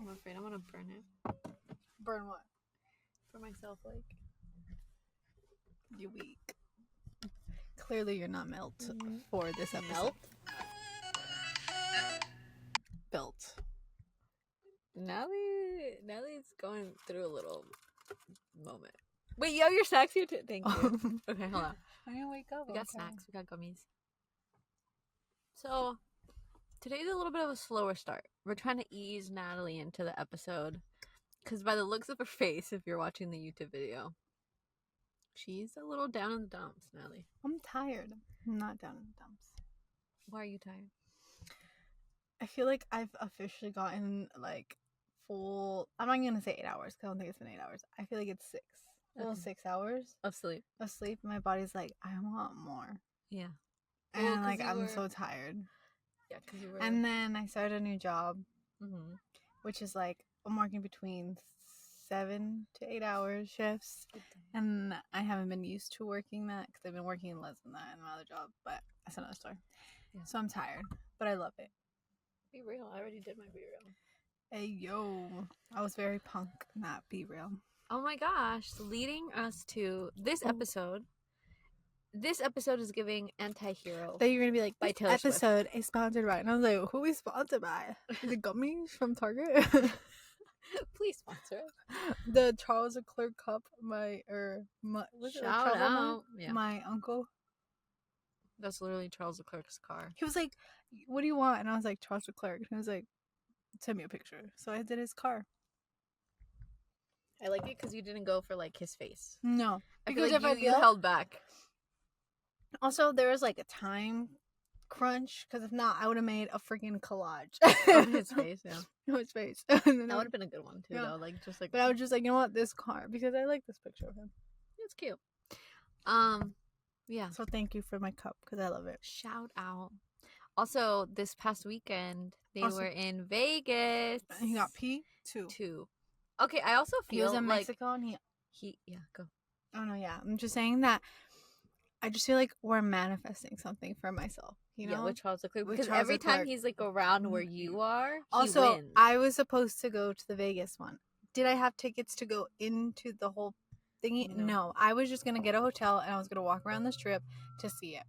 I'm afraid I'm gonna burn it. Burn what? For myself, like. You're weak. Clearly, you're not melt for this episode. Built. Nellie's going through a little moment. Wait, you have your snacks here too? Thank you. Okay, hold on. I'm gonna wake up. We got snacks. We got gummies. So, today's a little bit of a slower start. We're trying to ease Natalie into the episode. Because by the looks of her face, if you're watching the YouTube video, she's a little down in the dumps, Natalie. I'm tired. I'm not down in the dumps. Why are you tired? I feel like I've officially gotten, like, full... I'm not gonna say 8 hours, because I don't think it's been 8 hours. I feel like it's 6. Well, 6 hours of sleep. My body's like, I want more. Yeah. And, like, I'm so tired. Yeah, because you were... And then I started a new job, which is, like, I'm working between 7 to 8 hours shifts. And I haven't been used to working that, because I've been working less than that in my other job. But that's another story. Yeah. So I'm tired, but I love it. Be real. I already did my Be Real. Hey, yo. I was very punk, not Be Real. Oh my gosh. Leading us to this episode. This episode is giving Anti-Hero. Then you're going to be like, by this Taylor episode Swift. is sponsored by. And I was like, who are we sponsored by? Is it gummies from Target? Please sponsor it. The Charles Leclerc cup. Shout out. Yeah. My uncle. That's literally Charles Leclerc's car. He was like, what do you want? And I was like, Charles Leclerc. And he was like, send me a picture. So I did his car. I like it because you didn't go for, like, his face. No. Because like you held back. Also, there was, like, a time crunch. Because if not, I would have made a freaking collage. On his face, yeah. On his face. That would have been a good one, too, though. Like, just like... But I was just like, you know what? This car. Because I like this picture of him. It's cute. Yeah. So thank you for my cup. Because I love it. Shout out. Also, this past weekend, they were in Vegas. He got P2. Okay, I also feel he was in like Mexico and yeah, go. Oh no, yeah. I'm just saying that I just feel like we're manifesting something for myself. You know, yeah, with Charles Leclerc. Because every time he's like around where you are, also, he wins. I was supposed to go to the Vegas one. Did I have tickets to go into the whole thingy? No. I was just gonna get a hotel and I was gonna walk around the strip to see it.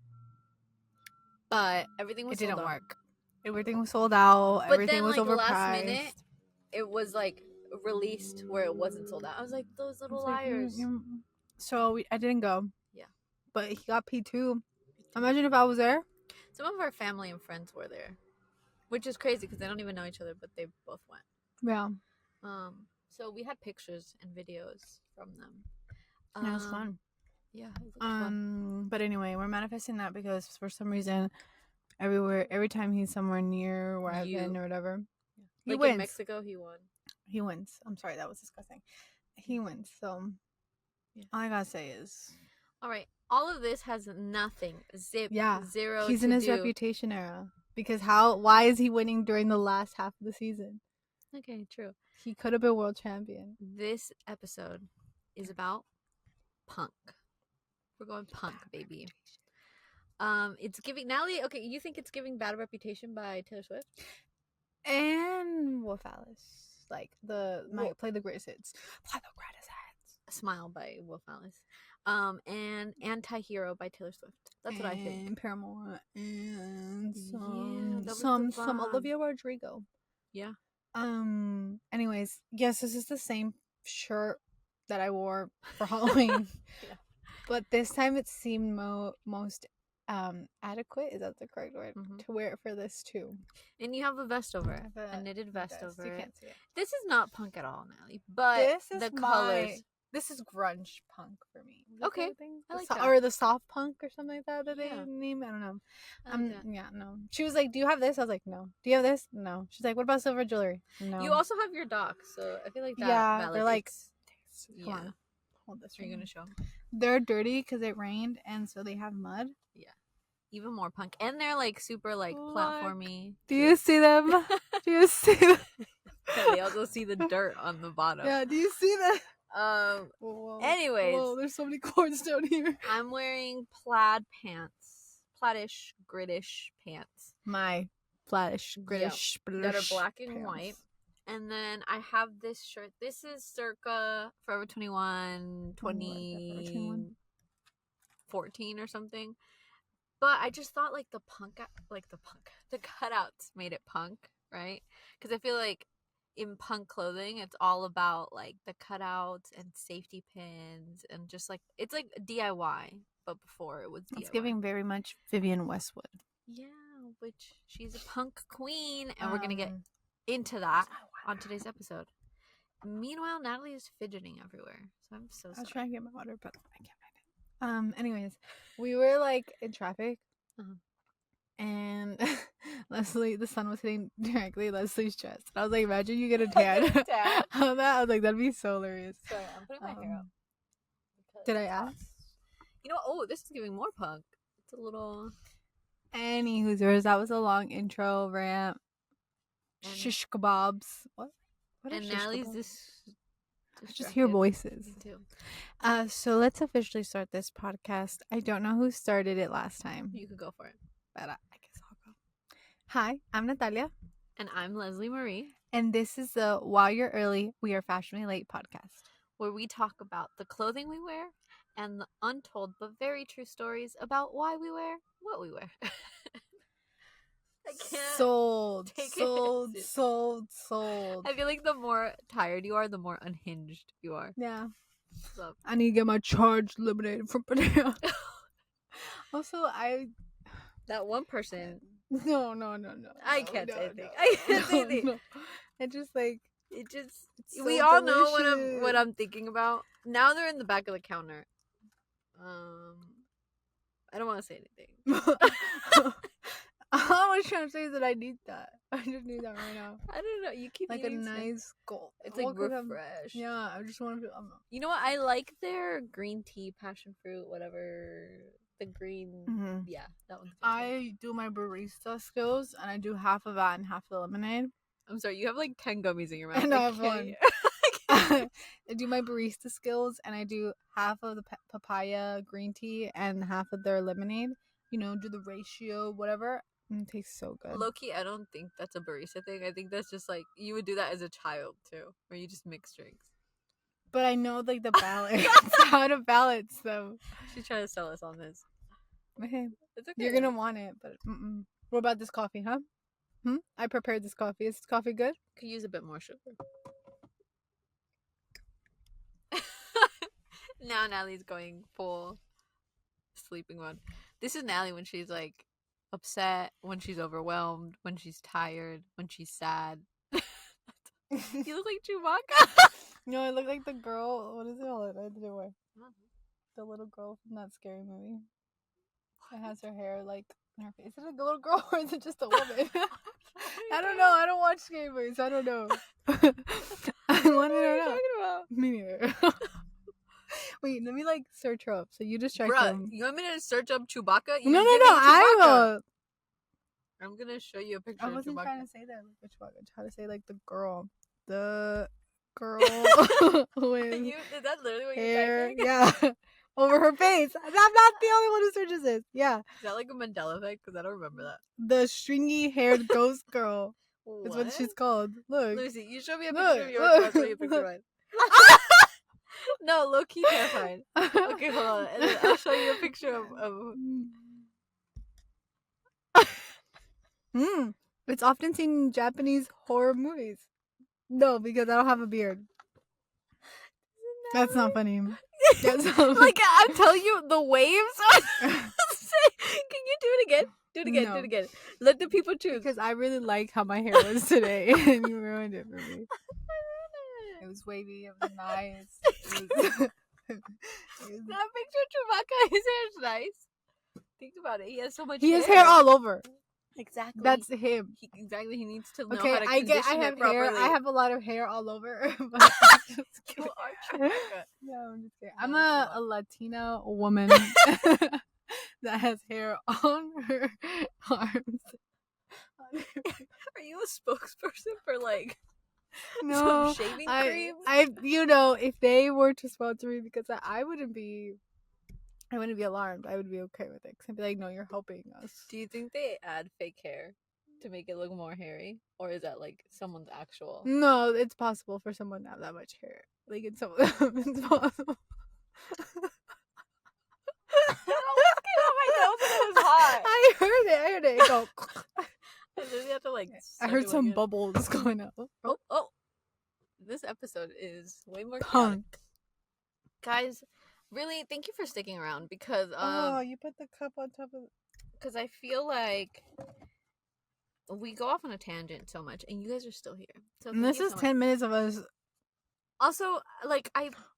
But everything was it didn't work. Everything was sold out. But everything then, was like, overpriced. last minute, it was like released where it wasn't sold out. I was like, those little liars. So I didn't go. Yeah. But he got P2. Imagine if I was there. Some of our family and friends were there, which is crazy because they don't even know each other, but they both went. Yeah. So we had pictures and videos from them. It was fun. Yeah. It was fun. But anyway, we're manifesting that because for some reason, every time he's somewhere near where I've been or whatever, he like wins. In Mexico, he won. He wins. I'm sorry, that was disgusting. He wins. So all I gotta say is, all right. All of this has nothing. Zero. He's in his reputation era because why is he winning during the last half of the season? Okay, true. He could have been world champion. This episode is about punk. We're going punk, baby. It's giving Natalie. Okay, you think it's giving Bad Reputation by Taylor Swift? And Wolf Alice, like play the greatest hits. Play the greatest hits. Smile by Wolf Alice. And Anti-Hero by Taylor Swift. That's what I think. And Paramore and some Olivia Rodrigo. Yeah. Anyways, yes, this is the same shirt that I wore for Halloween. Yeah. But this time it seemed most adequate, is that the correct word, to wear it for this too. And you have a vest over it, a knitted vest over it. You can't see it. This is not punk at all, Natalie, but the colors. This is grunge punk for me. Okay, I like that. Or the soft punk or something like that they name. I don't know. Yeah, no. She was like, "Do you have this?" I was like, "No." "Do you have this?" No. She's like, "What about silver jewelry?" No. You also have your docs, so I feel like that. Yeah, they're like. Come on. Hold this. Are you gonna show them? They're dirty because it rained, and so they have mud. Yeah, even more punk, and they're like super like platformy. Do you see them? Do you see them? They also see the dirt on the bottom. Yeah. Do you see that? Anyways. Whoa, there's so many cords down here. I'm wearing plaid pants. Plaidish, grittish pants. My plaidish, grittish, that are black and white. And then I have this shirt. This is circa Forever 21, 2014 or something. But I just thought the cutouts made it punk, right? Because I feel like in punk clothing, it's all about the cutouts and safety pins and just it's like DIY, but before it was DIY. It's giving very much Vivienne Westwood. Yeah, which she's a punk queen, and we're gonna get into that on today's episode. Meanwhile, Natalie is fidgeting everywhere, so I'm so sorry. I was trying to get my water, but I can't find it. Anyways, we were in traffic, and Leslie, the sun was hitting directly Leslie's chest. I was like, imagine you get a tan. On that, I was like, that'd be so hilarious. Sorry, I'm putting my hair up. Did I ask? You know, this is giving more punk. It's a little. Anywho's, that was a long intro rant. Shish kebabs. What? And Natalie's just hear voices. Me too. So let's officially start this podcast. I don't know who started it last time. You could go for it. But I guess I'll go. Hi, I'm Natalia. And I'm Leslie Marie. And this is the While You're Early, We Are Fashionably Late podcast, where we talk about the clothing we wear and the untold but very true stories about why we wear what we wear. I can't. Sold. I feel like the more tired you are, the more unhinged you are. Yeah. I need to get my charge eliminated from Panera. Also, that one person. No. I can't say anything. I can't say anything. No. It just so we all know what I'm thinking about. Now they're in the back of the counter. I don't want to say anything. All I was trying to say is that I need that. I just need that right now. I don't know. You keep a nice gold. It's refresh. Yeah, I just want to feel. You know what? I like their green tea, passion fruit, whatever. The green. Mm-hmm. Yeah, that one's good. I do my barista skills, and I do half of that and half the lemonade. I'm sorry, you have 10 gummies in your mouth. And I have one. I do my barista skills, and I do half of the papaya green tea and half of their lemonade. Do the ratio, whatever. It tastes so good. Low-key, I don't think that's a barista thing. I think that's just you would do that as a child too, where you just mix drinks. But I know the balance, how to balance them. She's trying to sell us on this. Okay, it's okay. You're gonna want it, but what about this coffee, huh? I prepared this coffee. Is this coffee good? Could use a bit more sugar. Now Natalie's going full sleeping mode. This is Natalie when she's upset, when she's overwhelmed, when she's tired, when she's sad. You look like Chewbacca. No, I look like the girl. What is it called? The little girl from that scary movie. It has her hair in her face. Is it a little girl or is it just a woman? I don't know. I don't watch scary movies. I don't know. I want to know. Talking about? Me neither. Wait, let me search her up. So you distract them. You want me to search up Chewbacca? No. I will. I'm gonna show you a picture. I wasn't of Chewbacca. trying to say that like Chewbacca. I'm trying to say the girl. The girl with is that literally what hair, you're typing? yeah, over her face. I'm not the only one who searches this. Yeah. Is that a Mandela effect? Because I don't remember that. The stringy haired ghost girl. Is what she's called. Look. Lucy, you show me a picture of yours. I'll show you a picture of mine. No, low key terrified. Okay, hold on. And then I'll show you a picture of... It's often seen in Japanese horror movies. No, because I don't have a beard. That's not funny. I'm telling you, the waves are... Can you do it again? Do it again. No. Do it again. Let the people choose. Because I really like how my hair was today, and you ruined it for me. It was wavy. It was nice. That picture of Chewbacca, his hair's nice. Think about it. He has so much hair. He has hair all over. Exactly. That's him. He needs to know okay, how to condition I have it properly. hair. I have a lot of hair all over. But you are Chewbacca. No, I'm just kidding. I'm a Latina woman that has hair on her arms. Are you a spokesperson for no, some shaving cream? If they were to sponsor me, because I wouldn't be alarmed. I would be okay with it. Because I'd be like, no, you're helping us. Do you think they add fake hair? to make it look more hairy, or is that like someone's actual? No, it's possible for someone to have that much hair. Like it's it's possible. My nose and it was hot. I heard it. Go. I literally have to like. I heard suck it some in. bubbles going up. Oh! This episode is way more Punk. chaotic. Guys, really, thank you for sticking around because You put the cup on top of. because I feel like we go off on a tangent so much, and you guys are still here. So And this is 10 minutes of us. Also, like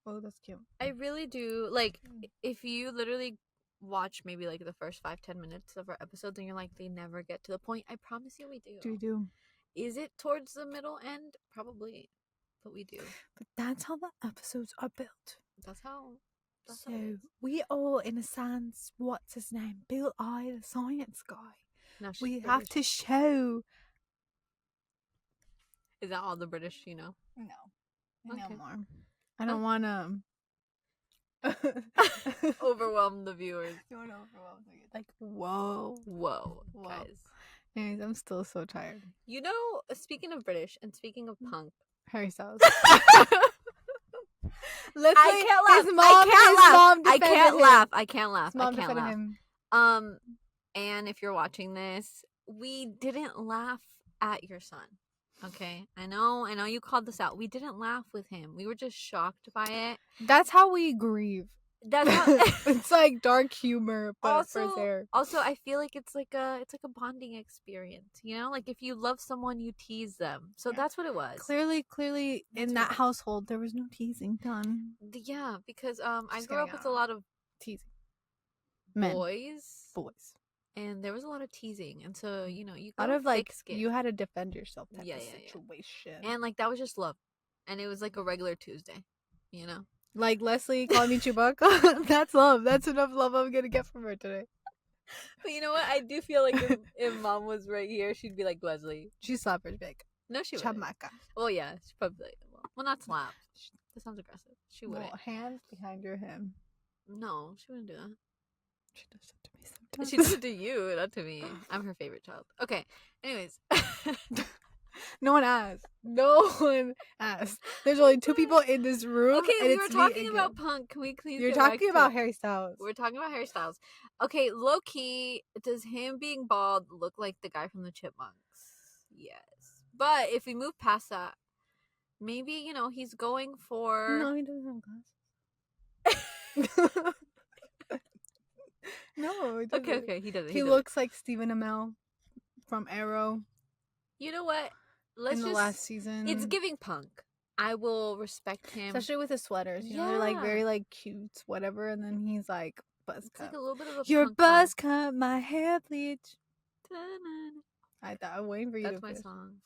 Oh, that's cute. I really do like if you literally watch maybe like the first 5-10 minutes of our episodes and you're like they never get to the point. I promise you we do. Do. Is it towards the middle end? Probably, but we do. But that's how the episodes are built. That's how. So we all, in a sense, what's his name? Bill I, the science guy. No, she's We British. have to show. Is that all the British you know? No, I know Okay. more. I don't want to. Overwhelm the viewers. You want to overwhelm them. Like, whoa. Whoa, Whoa. guys. Anyways, I'm still so tired. You know, speaking of British and speaking of punk, Harry Styles. I can't laugh. I can't laugh. I can't laugh. I can't laugh. Him. And if you're watching this, we didn't laugh at your son. Okay, I know you called this out. We didn't laugh with him. We were just shocked by it. That's how we grieve. That's how It's like dark humor, but for his hair. Also, I feel like it's like a bonding experience. You know, like if you love someone, you tease them. So that's what it was. Clearly, That's in that household, there was no teasing done. Yeah, because I Just grew up getting with a lot of Teasing. Men. boys, and there was a lot of teasing, and so you know you Out got of like thick skin. you had to defend yourself type Yeah, of yeah, yeah. situation. And like that was just love, and it was like a regular Tuesday, you know. Like Leslie calling me Chewbacca. That's love. That's enough love I'm gonna get from her today. But you know what? I do feel like if mom was right here, she'd be like Leslie. She slapped her big. No, she wouldn't. Chewbacca. Oh yeah, she probably well not slap. That sounds aggressive. She wouldn't. Well, hands behind your head. No, she wouldn't do that. She does that to me sometimes. She does it to you, not to me. I'm her favorite child. Okay. Anyways. No one asked. No one asked. There's only 2 people in this room. Okay, and we were it's talking me about again. punk. Can we please You're get back talking to about it? Harry Styles. We're talking about Harry Styles. Okay, low key, does him being bald look like the guy from the Chipmunks? Yes. But if we move past that, maybe, you know, he's going for... No, he doesn't have glasses. No, he doesn't. Okay, he doesn't. He looks like Stephen Amell from Arrow You know what? in the last season. It's giving punk. I will respect him. Especially with his sweaters. You know, they're like very like cute, whatever. And then he's like buzz It's cut. like a little bit of a Your punk buzz vibe. cut, my hair bleach. Ta-na. I thought I'm waiting for you That's to my finish. song.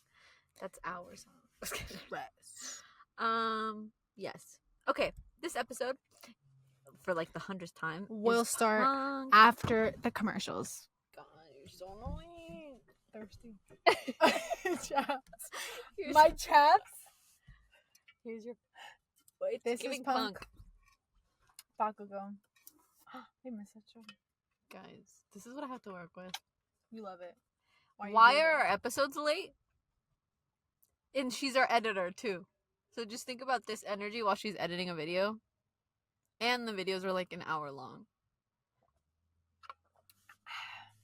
That's our song. Rest. Yes. Okay, this episode, for like the 100th time, We'll is start punk. after the commercials. God, you're so annoying. Thirsty. Chaps. Here's, My chaps. here's your. Wait, This it's is giving punk. punk. Bakugo. I miss that show. Guys, this is what I have to work with. You love it. Why are our episodes late? And she's our editor too. So just think about this energy while she's editing a video. And the videos are like an hour long.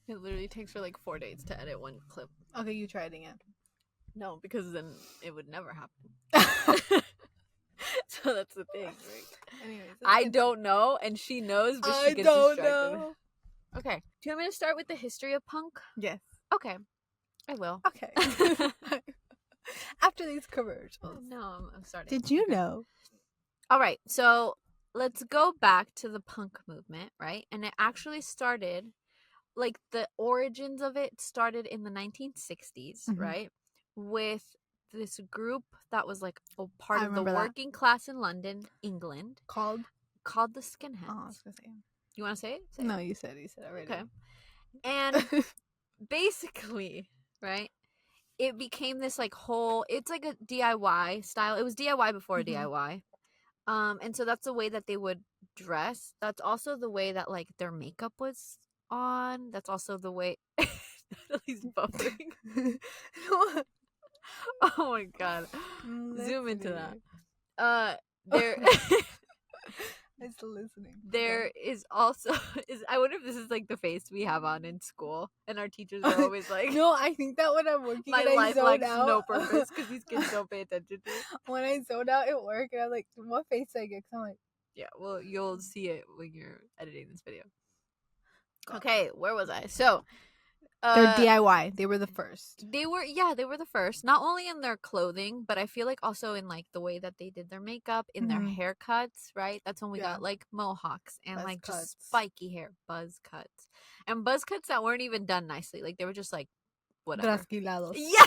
It literally takes her like 4 days to edit one clip. Okay, you try it again. No, because then it would never happen. So that's the thing, right? Anyways, I don't know, and she knows, but she gets distracted. Okay. Do you want me to start with the history of punk? Yes. Okay. I will. Okay. After these commercials. No, I'm starting. Did you Okay. know? All right. So let's go back to the punk movement, right? And it actually started, like the origins of it started in the 1960s, Mhm. right? With this group that was like a part I of the remember that. working class in London, England, Called? called the Skinheads. Oh, I was gonna say. You want to say it? Say No, it. you said already. Okay. And basically, right, it became this like whole, it's like a DIY style. It was DIY before Mhm. DIY. And so that's the way that they would dress. That's also the way that like their makeup was on. That's also the way Natalie's buffering. Oh my god. Zoom into that. There I'm still listening. there is also I wonder if this is like the face we have on in school, and our teachers are always like, no, I think that when I'm working my and I life zone lacks out, no purpose because these kids don't pay attention to it. when I zone out at work and I'm like, what face do I get? 'Cause I'm like, Yeah, well, you'll see it when you're editing this video. God. Okay, where was I? So they're DIY. They were the first. they were the first, not only in their clothing, but I feel like also in like the way that they did their makeup, in their haircuts, right? That's when we got like mohawks and Buzz like cuts. just spiky hair, buzz cuts. And buzz cuts that weren't even done nicely. Like they were just like whatever. Trasquilados. Yeah.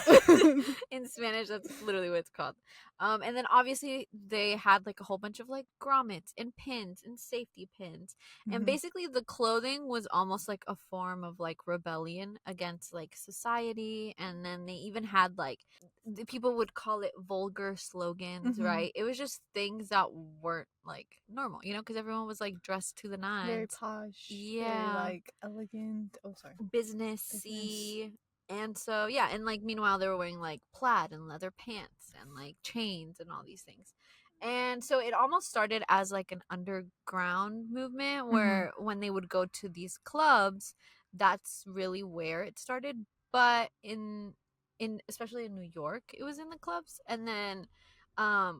In Spanish, that's literally what it's called. And then obviously they had like a whole bunch of like grommets and pins and safety pins. And basically the clothing was almost like a form of like rebellion against like society. And then they even had like, the people would call it vulgar slogans, right? It was just things that weren't like normal, you know, because everyone was like dressed to the nines. Very posh. Yeah. Very, like elegant. Oh, sorry. Businessy. And so, yeah, and like meanwhile they were wearing like plaid and leather pants and like chains and all these things. And so it almost started as like an underground movement where when they would go to these clubs, that's really where it started. But in especially in New York, it was in the clubs, and then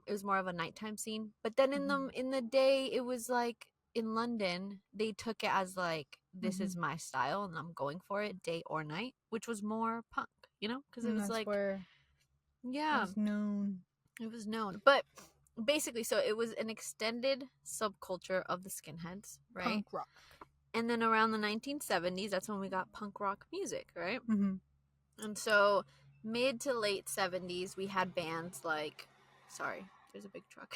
it was more of a nighttime scene. But then in the day, it was like in London, they took it as like, this is my style and I'm going for it day or night, which was more punk, you know, because it was like, where yeah, it was known. It was known. But basically, so it was an extended subculture of the skinheads, right? Punk rock. And then around the 1970s, that's when we got punk rock music, right? And so mid to late 70s, we had bands like, sorry, there's a big truck.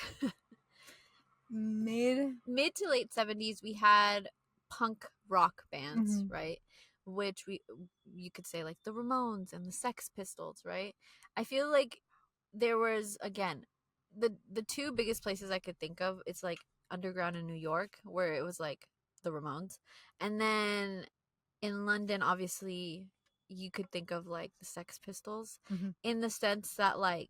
Mid to late 70s, we had punk rock bands, right? Which you could say like the Ramones and the Sex Pistols, right? I feel like there was, again, the two biggest places I could think of, it's like underground in New York, where it was like the Ramones, and then in London, obviously, you could think of like the Sex Pistols, in the sense that like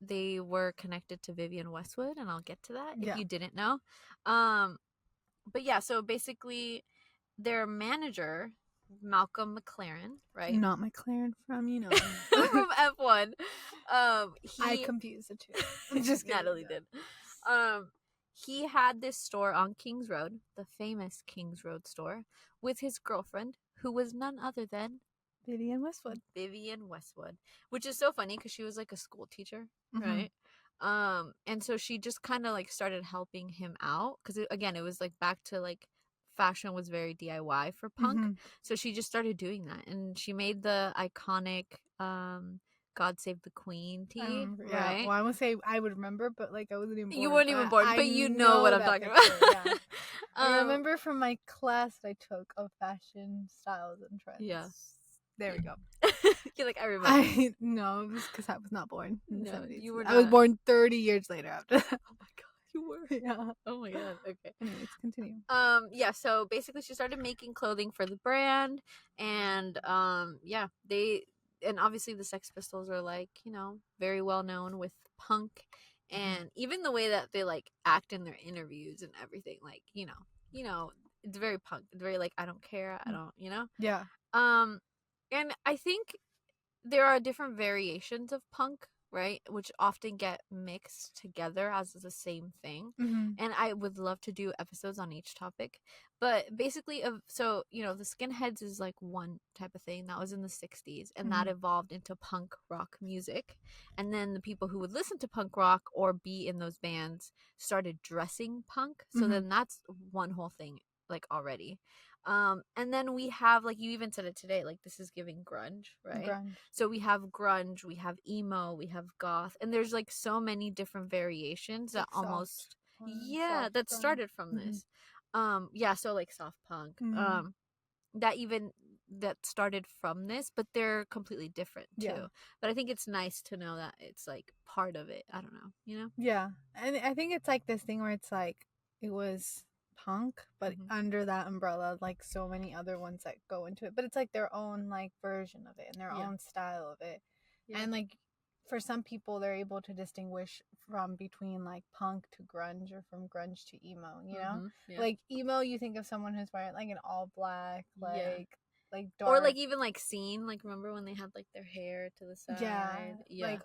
they were connected to Vivienne Westwood, and I'll get to that if you didn't know. But yeah, so basically their manager, Malcolm McLaren, right? Not McLaren from, you know. From F1. I confused the two. Just kidding. Natalie did. He had this store on Kings Road, the famous Kings Road store, with his girlfriend, who was none other than Vivienne Westwood. Vivienne Westwood, which is so funny because she was like a school teacher, right? And so she just kind of like started helping him out because again, it was like back to like fashion was very DIY for punk. So she just started doing that, and she made the iconic God Save the Queen tee, right? Well, I would say I would remember, but like I wasn't even born. You weren't even born, but you know what I'm talking about. I remember from my class that I took of fashion styles and trends. Yeah. There we go. You're like, I remember. No, it was because I was not born in the 70s. You were I was born 30 years later after that. Oh my god, you were. Yeah. Oh my god. Okay. Anyways, continue. Yeah, so basically she started making clothing for the brand, and yeah, and obviously the Sex Pistols are like, you know, very well known with punk, and even the way that they like act in their interviews and everything, like, you know, it's very punk. It's very like, I don't care, I don't, you know? Yeah. And I think there are different variations of punk, right, which often get mixed together as the same thing. And I would love to do episodes on each topic, but basically, so, you know, the skinheads is like one type of thing that was in the 60s, and that evolved into punk rock music, and then the people who would listen to punk rock or be in those bands started dressing punk, so then that's one whole thing like already. And then we have, like you even said it today, like this is giving grunge, right? Grunge. So we have grunge, we have emo, we have goth, and there's like so many different variations that like almost that started from this. Yeah, so like soft punk, that started from this, but they're completely different too. But I think it's nice to know that it's like part of it. I don't know, you know? Yeah. And I think it's like this thing where it's like it was punk, but under that umbrella, like so many other ones that go into it. But it's like their own like version of it and their own style of it. Yeah. And like for some people, they're able to distinguish from between like punk to grunge or from grunge to emo, you know? Like emo, you think of someone who's wearing like an all black, like dark. Or like even like scene, like remember when they had like their hair to the side? Yeah. Like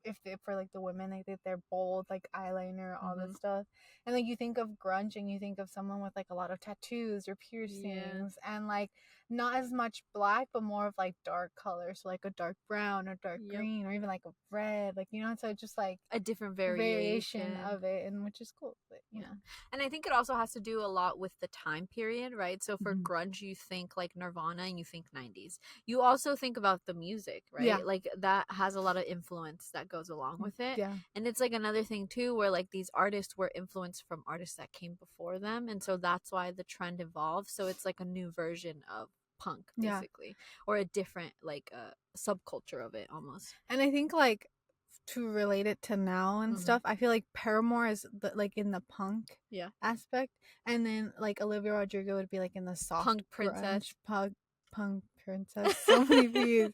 if for like the women, they did their bold like eyeliner, all this stuff. And like you think of grunge and you think of someone with like a lot of tattoos or piercings and like not as much black but more of like dark colors, so like a dark brown or dark green or even like a red, like, you know, so just like a different variation of it, and which is cool, but you know. And I think it also has to do a lot with the time period, right? So for grunge, you think like Nirvana and you think 90s. You also think about the music, right? Like that has a lot of influence that goes along with it. And it's like another thing too where like these artists were influenced from artists that came before them, and so that's why the trend evolved. So it's like a new version of punk basically, or a different like subculture of it almost. And I think like to relate it to now and stuff, I feel like Paramore is like in the punk aspect, and then like Olivia Rodrigo would be like in the soft punk princess, punk princess. So many views.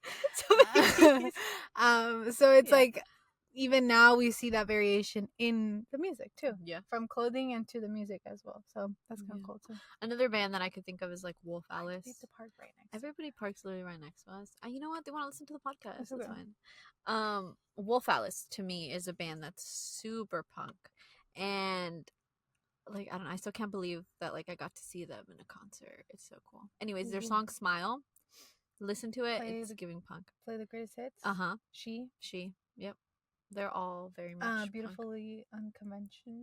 So it's like even now we see that variation in the music too. Yeah. From clothing and to the music as well. So that's kind of cool too. Another band that I could think of is like Wolf Alice. The park right next. Everybody parks literally right next to us. You know what? They want to listen to the podcast. That's fine. Wolf Alice to me is a band that's super punk, and like I don't know, I still can't believe that like I got to see them in a concert. It's so cool. Anyways, their song "Smile," listen to it. It's giving punk. Play the greatest hits. She. Yep. They're all very much beautifully unconventional.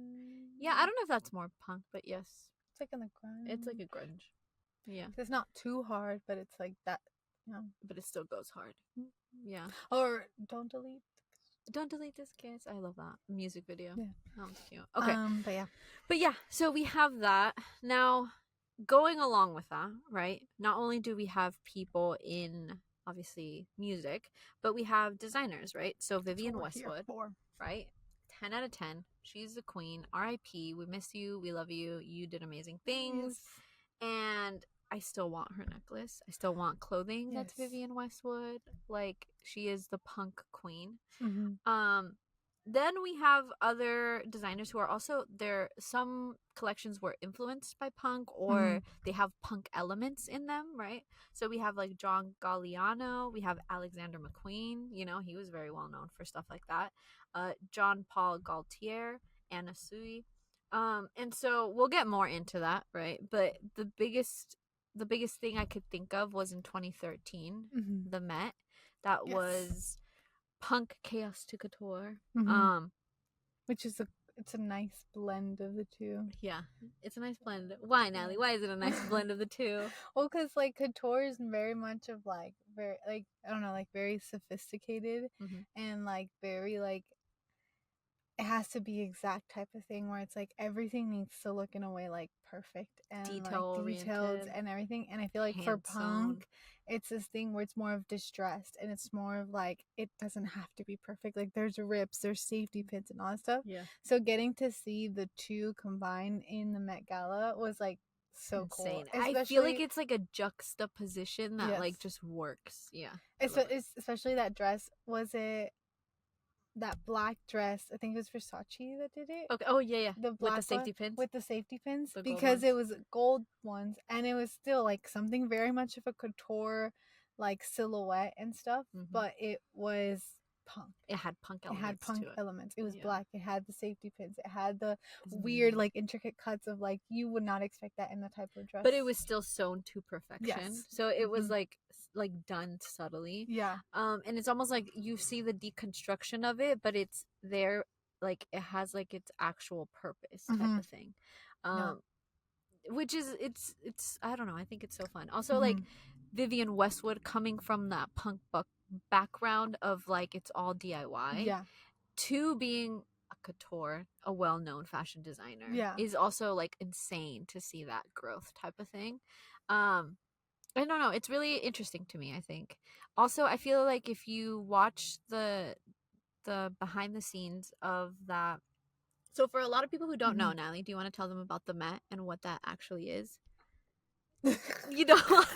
Yeah, I don't know if that's more punk, but yes, it's like in the grunge. It's like a grunge. Yeah, it's not too hard, but it's like that. But it still goes hard. Yeah. Or don't delete this kiss. I love that music video. Yeah, that was cute. Okay. But yeah. So we have that now. Going along with that, right? Not only do we have people in obviously music, but we have designers, right? So Vivienne Westwood, right? 10 out of 10. She's the queen. R.I.P. We miss you. We love you. You did amazing things. And I still want her necklace. I still want clothing that's Vivienne Westwood. Like, she is the punk queen. Then we have other designers who are also there. Some collections were influenced by punk, or they have punk elements in them, right? So we have like John Galliano, we have Alexander McQueen, you know, he was very well known for stuff like that. John Paul Gaultier, Anna Sui. And so we'll get more into that, right? But the biggest thing I could think of was in 2013, the Met. That was punk chaos to couture, which is it's a nice blend of the two. Yeah, it's a nice blend. Why, Natalie? Why is it a nice blend of the two? Well, because like couture is very much of like very like I don't know, like very sophisticated and like very like it has to be exact type of thing where it's like everything needs to look in a way like perfect and detailed and everything. And I feel like for punk, it's this thing where it's more of distressed and it's more of like it doesn't have to be perfect. Like there's rips, there's safety pins and all that stuff. Yeah. So getting to see the two combined in the Met Gala was like so insane. Cool. I feel like it's like a juxtaposition that like just works. Yeah. It's especially that dress. Was it that black dress? I think it was Versace that did it. Okay. Oh yeah. The black with the safety pins. With the safety pins, because it was gold ones, and it was still like something very much of a couture, like silhouette and stuff. But it was punk. It had punk elements. It was black. It had the safety pins. It had the weird, like intricate cuts of like you would not expect that in the type of dress. But it was still sewn to perfection. Yes. So it was like done subtly. Yeah. And it's almost like you see the deconstruction of it, but it's there, like it has like its actual purpose type of thing. Which is it's I don't know, I think it's so fun. Also like Vivienne Westwood coming from that punk background of like it's all DIY to being a couture, a well-known fashion designer is also like insane to see that growth type of thing. I don't know, it's really interesting to me. I think also I feel like if you watch the behind the scenes of that So for a lot of people who don't know, Natalie, do you want to tell them about the Met and what that actually is? You don't. Okay.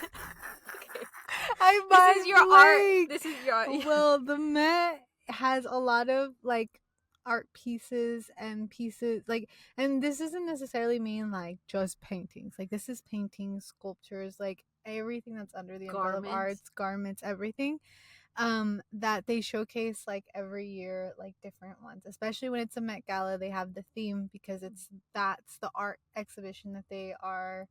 This is your art. This is your art. Yeah. Well, the Met has a lot of like art pieces and pieces like, and this doesn't necessarily mean like just paintings. Like this is paintings, sculptures, like everything that's under the umbrella of arts, garments, everything. That they showcase like every year, like different ones, especially when it's a Met Gala. They have the theme because that's the art exhibition that they are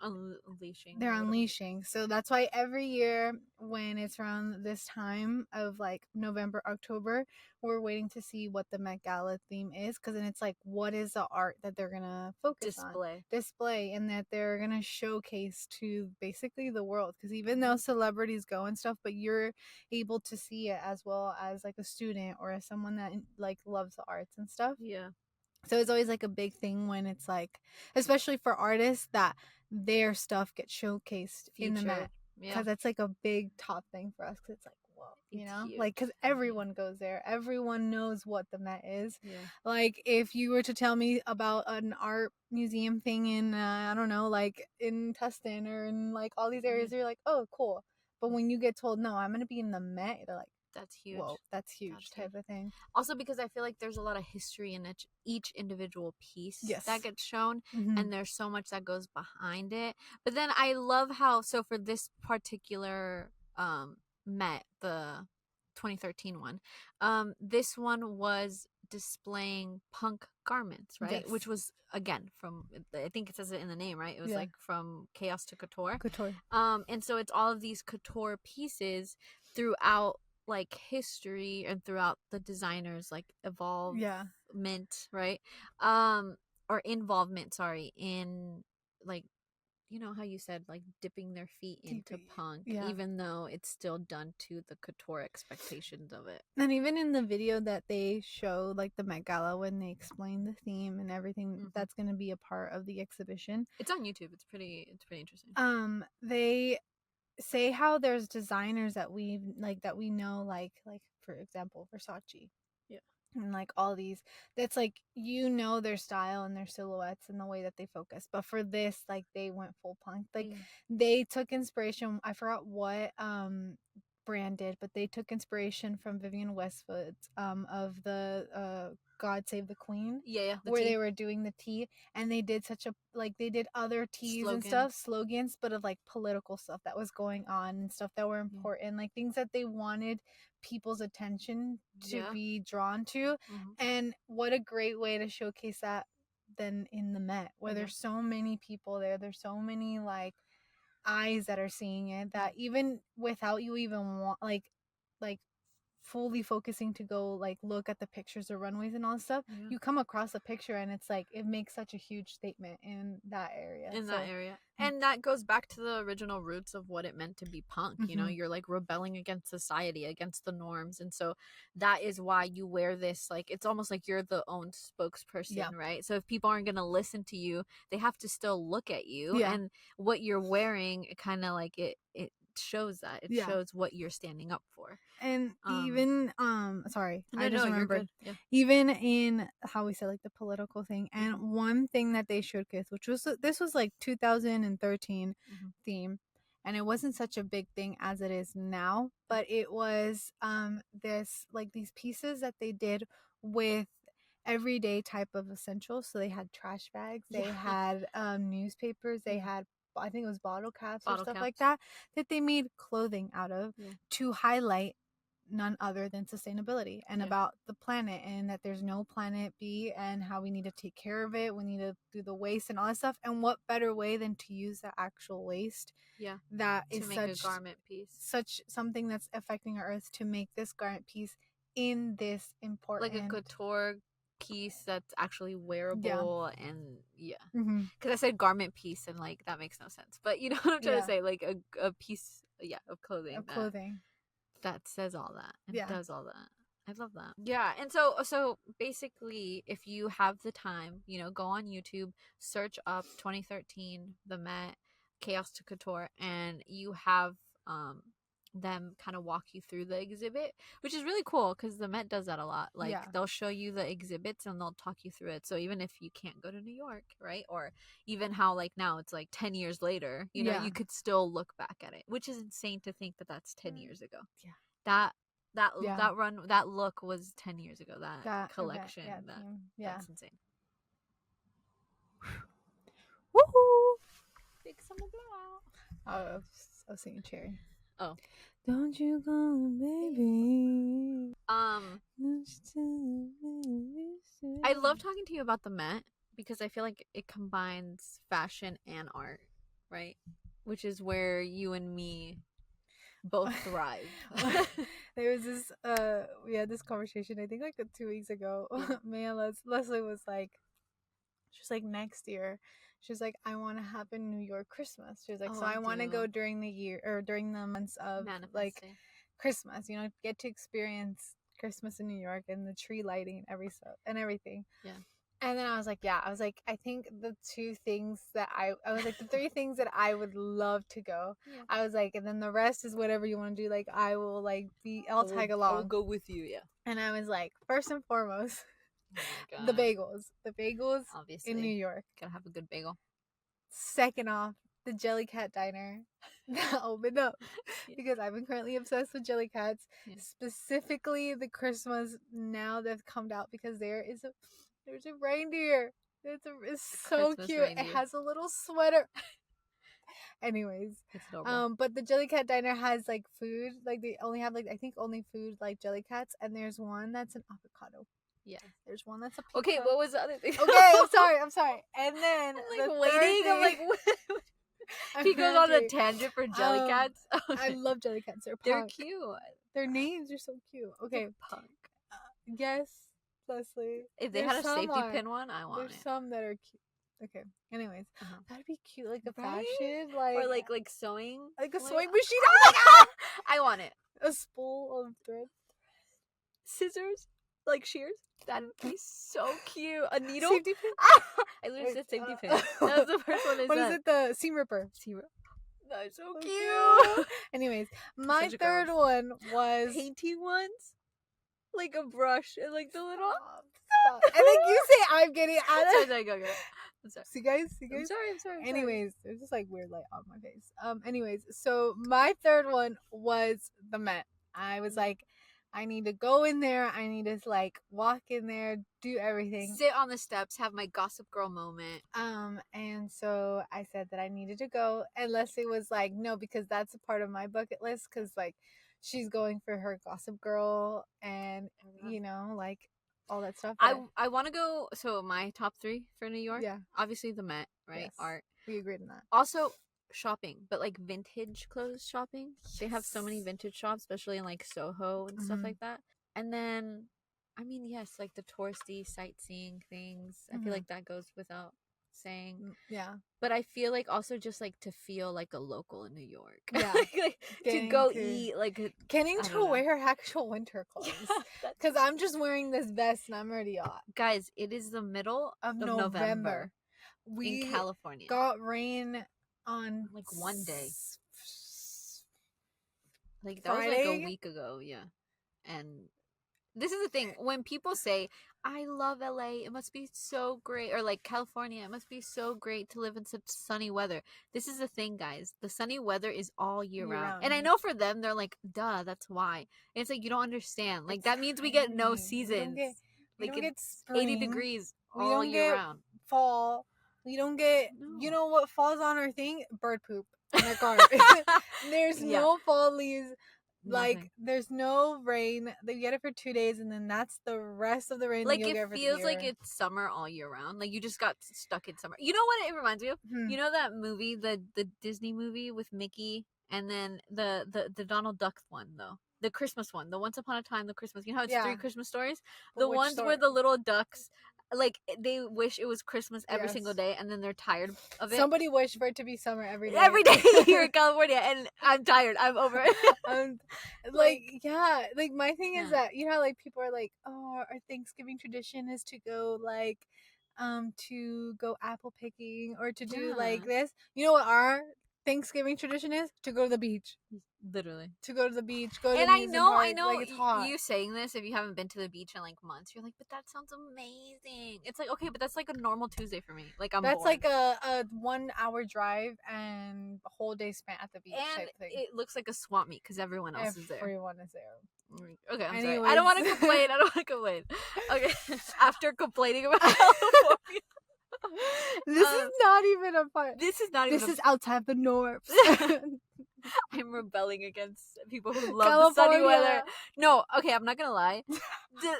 unleashing. So that's why every year when it's around this time of like November, October, we're waiting to see what the Met Gala theme is, because then it's like, what is the art that they're gonna focus on, display, and that they're gonna showcase to basically the world. Because even though celebrities go and stuff, but you're able to see it as well as like a student or as someone that like loves the arts and stuff. Yeah. So it's always like a big thing when it's like, especially for artists, that their stuff gets showcased in the Met, because that's like a big top thing for us, because it's like, whoa, you know, huge. Like, because everyone goes there, everyone knows what the Met is. Like if you were to tell me about an art museum thing in I don't know, like in Tustin or in like all these areas, you're like, oh cool. But when you get told, no, I'm gonna be in the Met, they're like, that's huge. Whoa, that's huge, type of thing. Also because I feel like there's a lot of history in each individual piece that gets shown, and there's so much that goes behind it. But then I love how, so for this particular Met, the 2013 one, this one was displaying punk garments, right? Which was, again, from, I think it says it in the name, right? It was like from chaos to couture. And so it's all of these couture pieces throughout like history and throughout the designers like evolvement, right? Or involvement, sorry, in like, you know how you said like dipping their feet into punk, even though it's still done to the couture expectations of it. And even in the video that they show, like the Met Gala, when they explain the theme and everything that's going to be a part of the exhibition, it's on YouTube. It's pretty interesting. They say how there's designers that we know, like for example Versace, and like all these, that's like, you know, their style and their silhouettes and the way that they focus. But for this, like, they went full punk, like they took inspiration, I forgot what brand did, but they took inspiration from Vivienne Westwood of the God Save the Queen, where they were doing the tea, and they did such a, like, they did other teas and stuff, slogans, but of like political stuff that was going on and stuff that were important, like things that they wanted people's attention to be drawn to. And what a great way to showcase that than in the Met, where there's so many people there, there's so many like eyes that are seeing it, that even without you even want like fully focusing to go like look at the pictures or runways and all that stuff, you come across a picture and it's like, it makes such a huge statement in that area. And that goes back to the original roots of what it meant to be punk. You know, you're like rebelling against society, against the norms, and so that is why you wear this, like, it's almost like you're the own spokesperson, right? So if people aren't gonna listen to you, they have to still look at you, and what you're wearing kind of like it shows that it shows what you're standing up for. And even sorry, I just remembered, even in how we said like the political thing, and one thing that they showcased, which was, this was like 2013 theme, and it wasn't such a big thing as it is now, but it was this, like, these pieces that they did with everyday type of essentials. So they had trash bags, they had newspapers, they had, I think it was bottle caps or stuff like that they made clothing out of, to highlight none other than sustainability and about the planet, and that there's no planet B, and how we need to take care of it, we need to do the waste and all that stuff. And what better way than to use the actual waste that is to make a garment piece, such something that's affecting our earth, to make this garment piece in this important, like a couture piece that's actually wearable. And because I said garment piece and like that makes no sense, but you know what I'm trying to say, like a piece of clothing, that says all that and does all that. I love that. Yeah. And so basically, if you have the time, you know, go on YouTube, search up 2013 the Met Chaos to Couture, and you have them kind of walk you through the exhibit, which is really cool because the Met does that a lot. Like they'll show you the exhibits and they'll talk you through it. So even if you can't go to New York, right? Or even how like now it's like 10 years later, you know, you could still look back at it, which is insane to think that that's 10 years ago. Yeah. That look was 10 years ago. That collection. That's insane. Woohoo! Big summer blow. I was singing Cherry. Oh. Don't you go, baby. I love talking to you about the Met because I feel like it combines fashion and art, right? Which is where you and me both thrive. There was this we had this conversation I think like 2 weeks ago. Me and Leslie was like, she's like, next year she's like, I want to have a New York Christmas. She was like, so I want to go during the year or during the months of like Christmas, you know, get to experience Christmas in New York and the tree lighting and everything. Yeah. And then I was like, I think the two things that I was like, the three things that I would love to go. Yeah. I was like, and then the rest is whatever you want to do. Like, I will like I'll tag along. I'll go with you, yeah. And I was like, first and foremost, the bagels. Obviously. In New York. Gotta have a good bagel. Second off, the Jellycat Diner that opened up. Because I've been currently obsessed with Jellycats. Yeah. Specifically the Christmas now that's come out because there's a reindeer. It's so Christmas cute. Reindeer. It has a little sweater. Anyways, it's adorable. But the Jellycat Diner has like food. Like they only have like I think only food like Jellycats, and there's one that's an avocado. Yeah. There's one that's a pizza. Okay, what was the other thing? Okay, I'm sorry. And then I'm like waiting. I'm like, what? He goes on a tangent for Jellycats. Okay. I love Jellycats. They're cute. Their names are so cute. Okay, punk. Yes, Leslie. If they had a safety pin one, I want it. There's some that are cute. Okay. Anyways, that'd be cute, like a fashion, like or like sewing, like a sewing machine. Oh my god, I want it. A spool of thread, scissors, like shears. That'd be so cute. A needle. Safety pin. I literally said safety pin. That was the first one I said. What is it? The seam ripper. That's so cute. Anyways, my third one was painting ones, like a brush and like the little. Stop. I think you say I'm getting out of. Sorry, go. I'm sorry. See guys. I'm sorry. Anyways, there's just like weird light on my face. Anyways, so my third one was the Met. I was like, I need to go in there. I need to like walk in there, do everything. Sit on the steps, have my Gossip Girl moment. And so I said that I needed to go, and Leslie was like, no, because that's a part of my bucket list. Because like, she's going for her Gossip Girl, and you know, like. All that stuff. I want to go. So my top 3 for New York. Yeah. Obviously the Met, right? Yes, art. We agreed on that. Also shopping, but like vintage clothes shopping. Yes. They have so many vintage shops, especially in like Soho and stuff like that. And then, I mean, yes, like the touristy sightseeing things. I feel like that goes without saying. Yeah. But I feel like also just like to feel like a local in New York. Yeah. Like to go eat, like getting to wear actual winter clothes. Because I'm just wearing this vest and I'm already hot. Guys, it is the middle of November. We in California got rain on like one day. Like that Friday? was like a week ago, yeah. And this is the thing, when people say, I love LA, it must be so great, or like California, it must be so great to live in such sunny weather. This is the thing, guys. The sunny weather is all year round. And I know for them, they're like, duh, that's why. And it's like, you don't understand. Like, that means we get no seasons. We don't get spring. 80 degrees all year round. Fall. We don't get, you know what falls on our thing? Bird poop in our car. There's no fall leaves. Like, there's no rain. They get it for 2 days, and then that's the rest of the rain. Like, it feels like it's summer all year round. Like, you just got stuck in summer. You know what it reminds me of? You know that movie, the Disney movie with Mickey, and then the Donald Duck one, though? The Christmas one. The Once Upon a Time, the Christmas. You know how it's 3 Christmas stories? The ones where the little ducks... Like, they wish it was Christmas every single day, and then they're tired of it. Somebody wished for it to be summer every day. Every day here in California, and I'm tired. I'm over it. Like, my thing is that, you know how, like, people are like, oh, our Thanksgiving tradition is to go, like, to go apple picking, or to do, like, this. You know what our Thanksgiving tradition is to go to the beach. Literally. To go to the beach, go to And I know, like, it's hot. you saying this, if you haven't been to the beach in like months, you're like, but that sounds amazing. It's like, okay, but that's like a normal Tuesday for me. Like, I'm That's bored. like a 1 hour drive and a whole day spent at the beach and type thing. it looks like a swamp meet because everyone else is there. Everyone is there. Okay, I'm Anyways. sorry. I don't want to complain. I don't want to complain. Okay, after complaining about California. This is not even a part. This is not even. This is outside the norms. I'm rebelling against people who love the sunny weather. No, okay, I'm not gonna lie.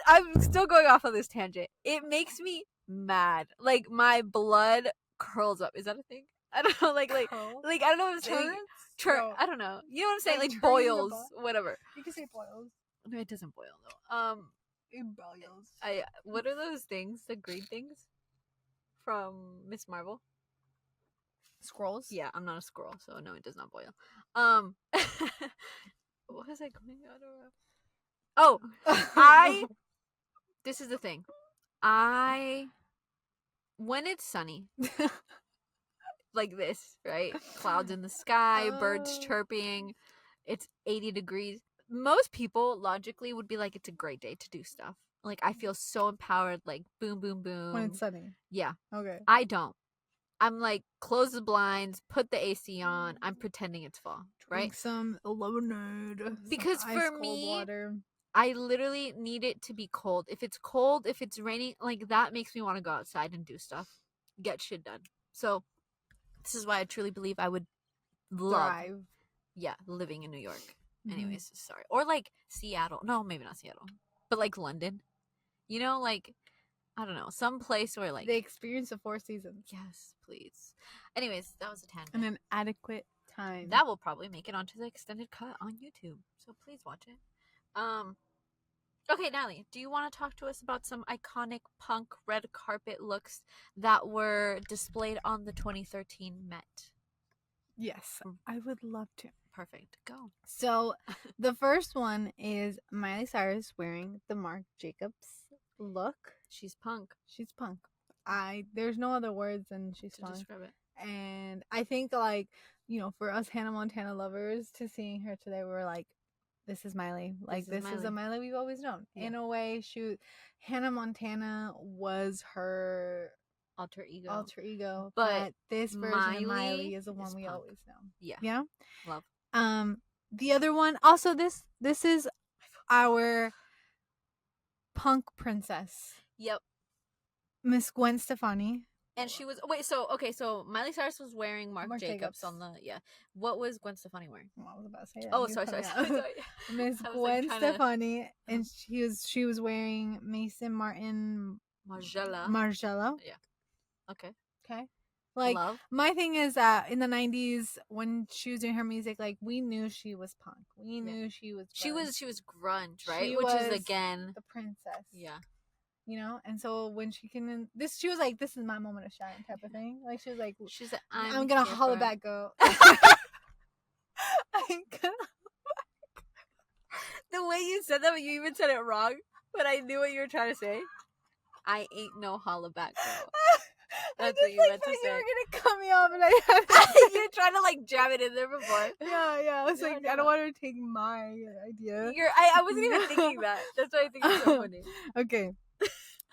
I'm still going off of this tangent. It makes me mad. Like my blood curls up. Is that a thing? I don't know. Like I don't know if it's No. I don't know. You know what I'm saying? Like turning boils, whatever. You can say boils. No, it doesn't boil though. It boils. What are those things? The green things from Miss Marvel? Scrolls? Yeah, I'm not a squirrel, so no, it does not boil. What was I going on about? This is the thing. When it's sunny, like this, right? Clouds in the sky, birds chirping, it's 80 degrees. Most people logically would be like, it's a great day to do stuff. Like, I feel so empowered, like, boom, boom, boom. When it's sunny. Yeah. Okay. I don't. I'm like, close the blinds, put the AC on. I'm pretending it's fall, right? Drink some lemonade. Because some for cold me, water. I literally need it to be cold. If it's cold, if it's raining, like that makes me want to go outside and do stuff, get shit done. So this is why I truly believe I would love, living in New York. Mm-hmm. Anyways, sorry. Or like Seattle. No, maybe not Seattle, but like London. You know, like, I don't know, some place where like they experience the 4 seasons. Yes, please. Anyways, that was a tangent. And an adequate time. That will probably make it onto the extended cut on YouTube. So please watch it. Okay, Natalie, do you want to talk to us about some iconic punk red carpet looks that were displayed on the 2013 Met? Yes, I would love to. Perfect. Go. So, the first one is Miley Cyrus wearing the Marc Jacobs look. She's punk. She's punk. There's no other words than she's to punk. Describe it. And I think, like, you know, for us Hannah Montana lovers, to seeing her today, we're like, this is Miley. Like, this is a Miley we've always known. Yeah. In a way, Hannah Montana was her alter ego. But this version of Miley is the one we always know. Yeah. Yeah? Love. The other one, also this is our punk princess. Yep. Miss Gwen Stefani. And she was so Miley Cyrus was wearing Marc Jacobs on the What was Gwen Stefani wearing? Well, I was about to say that. Oh, sorry. Miss Gwen Stefani, and she was wearing Mason Martin Margiela. Yeah. Okay. Like, Love. My thing is that in the 90s, when she was doing her music, like, we knew she was punk. We knew she was grunge. She was grunge, right? Which is again the princess. Yeah. You know, and so when she she was like, this is my moment of shine type of thing. Like, she was like, I'm gonna holla back, girl. The way you said that, but you even said it wrong, but I knew what you were trying to say. I ain't no holla back, girl. That's what you meant to say. You were gonna cut me off, and I had you were trying to like jam it in there before. Yeah. I was like, I don't want her to take my idea. I wasn't even thinking that. That's why I think it's so funny. Okay.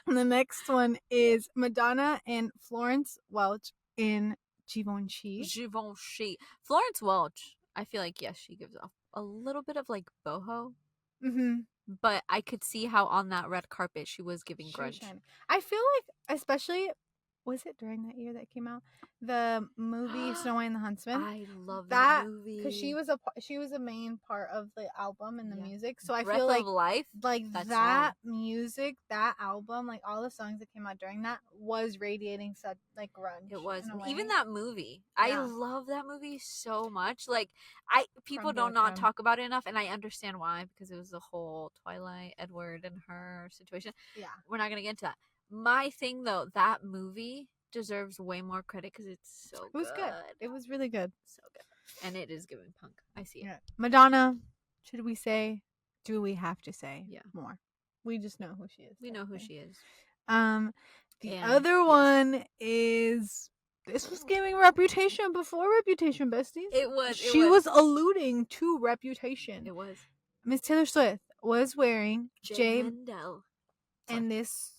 The next one is Madonna and Florence Welch in Givenchy. Florence Welch, I feel like, yes, she gives off a little bit of like boho. Mm-hmm. But I could see how on that red carpet she was giving grunge. I feel like, especially, was it during that year that came out, the movie Snow White and the Huntsman? I love that movie because she was a main part of the album and the music. So I Breath feel like of Life, like that music, that album, like all the songs that came out during that was radiating such like grunge. It was even that movie. Yeah. I love that movie so much. Like people don't talk about it enough, and I understand why, because it was the whole Twilight, Edward and her situation. Yeah, we're not gonna get into that. My thing though, that movie deserves way more credit because it's so good. It was good. It was really good. So good. And it is giving punk. I see it. Madonna, should we say? Do we have to say more? We just know who she is. We know who she is. The other one is This was giving Reputation before Reputation, besties. It was. She was alluding to Reputation. It was. Miss Taylor Swift was wearing J. Mendel. And this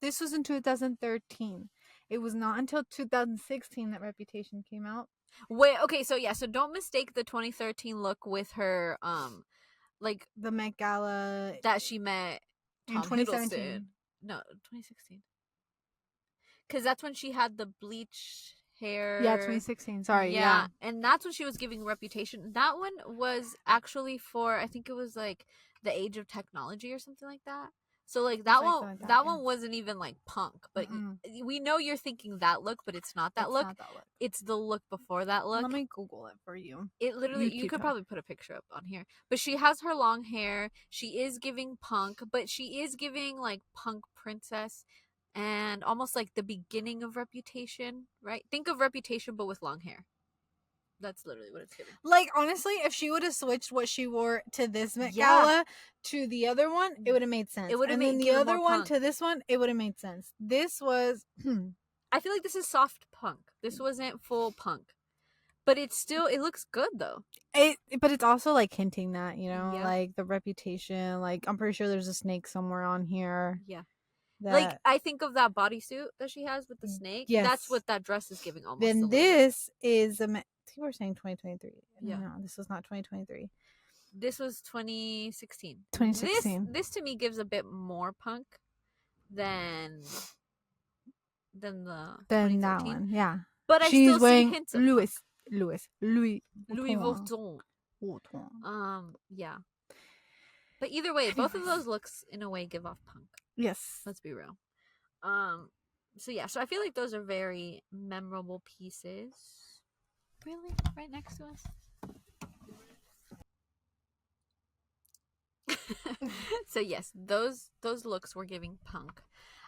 was in 2013. It was not until 2016 that Reputation came out. Wait, okay, so yeah, so don't mistake the 2013 look with her, like the Met Gala that she met Tom in 2017. Hiddleston. No, 2016. Because that's when she had the bleach hair. Yeah, 2016. Sorry, yeah. And that's when she was giving Reputation. That one was actually for, I think it was like the age of technology or something like that. So like that one, that one wasn't even like punk, but we know you're thinking that look, but it's not that look. It's the look before that look. Let me Google it for you. It literally, you could probably put a picture up on here, but she has her long hair. She is giving punk, but she is giving like punk princess and almost like the beginning of Reputation, right? Think of Reputation, but with long hair. That's literally what it's giving. Like, honestly, if she would have switched what she wore to this Met Gala to the other one, it would have made sense. It would have made the other one to this one, it would have made sense. This was... I feel like this is soft punk. This wasn't full punk. But it's still, it looks good, though. But it's also, like, hinting that, you know, like, the Reputation. Like, I'm pretty sure there's a snake somewhere on here. Yeah. Like, I think of that bodysuit that she has with the snake. Yes. That's what that dress is giving almost. Then this is people were saying 2023. Yeah. No, this was not 2023. This was 2016. 2016. This to me gives a bit more punk than that one. Yeah. But I still see hints of Louis Vuitton. Yeah. But either way, both of those looks in a way give off punk. Yes. Let's be real. So yeah, so I feel like those are very memorable pieces. Really? Right next to us? So yes, those looks were giving punk.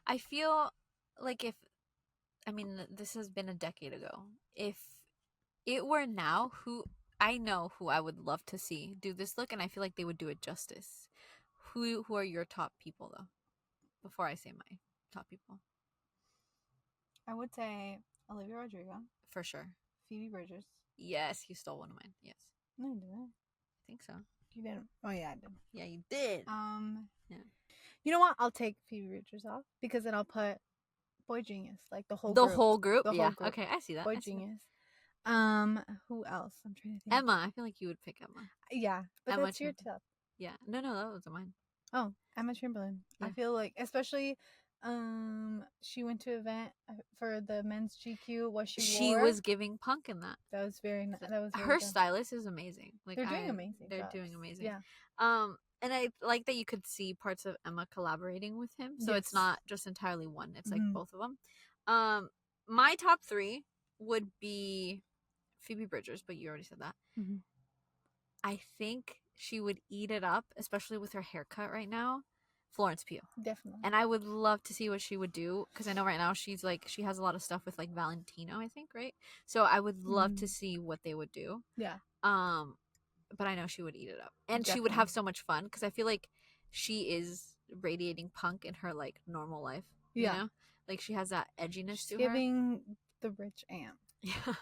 I feel like this has been a decade ago. If it were now, I know who I would love to see do this look, and I feel like they would do it justice. Who are your top people, though? Before I say my top people. I would say Olivia Rodrigo. For sure. Phoebe Bridgers. Yes, you stole one of mine. Yes. No, I didn't. I think so. You didn't. Oh, yeah, I did. Yeah, you did. Yeah. You know what? I'll take Phoebe Bridgers off because then I'll put Boy Genius, like the whole group. The whole group? Okay, I see that. Boy Genius. Who else? I'm trying to think. Emma. I feel like you would pick Emma. Yeah, but Emma, that's your top. Yeah. No, that wasn't mine. Oh, Emma Chamberlain. Yeah. I feel like, especially, she went to an event for the men's GQ. What she wore. Was giving punk in that. That was very. Her stylist is amazing. Like they're doing amazing. They're doing amazing. Yeah. And I like that you could see parts of Emma collaborating with him. So it's not just entirely one. It's like both of them. My top 3 would be Phoebe Bridgers, but you already said that. Mm-hmm. I think she would eat it up, especially with her haircut right now. Florence Pugh. Definitely. And I would love to see what she would do, because I know right now she has a lot of stuff with like Valentino, I think, right? So I would love to see what they would do. Yeah. But I know she would eat it up. And she would have so much fun, because I feel like she is radiating punk in her like normal life. Yeah. You know? Like she has that edginess to her. Giving the rich aunt. Yeah.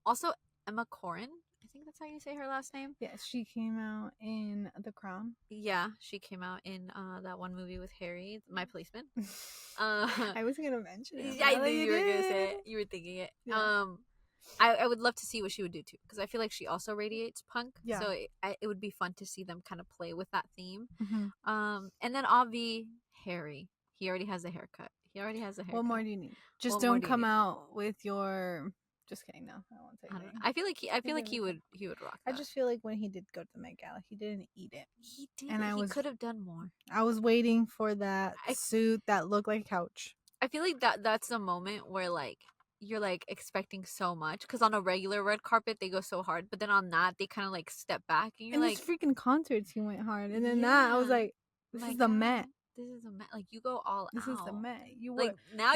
Also Emma Corrin. I think that's how you say her last name. Yes, she came out in The Crown. Yeah, she came out in that one movie with Harry, My Policeman. I was gonna mention it. Yeah, I knew you were gonna say it. You were thinking it. Yeah. I would love to see what she would do too, because I feel like she also radiates punk. Yeah. So it would be fun to see them kind of play with that theme. Mm-hmm. And then Harry. He already has a haircut. What more do you need? Just don't come out with your. Just kidding. No, I won't say that. I feel like he would rock that. I just feel like when he did go to the Met Gala, he didn't eat it. He did. And he could have done more. I was waiting for that suit that looked like a couch. I feel like that's the moment where like you're like expecting so much, because on a regular red carpet they go so hard, but then on that they kind of like step back and you're like, freaking concerts he went hard, and then that I was like, this is the Met. This is a Met. Like, you go all this out. This is the Met.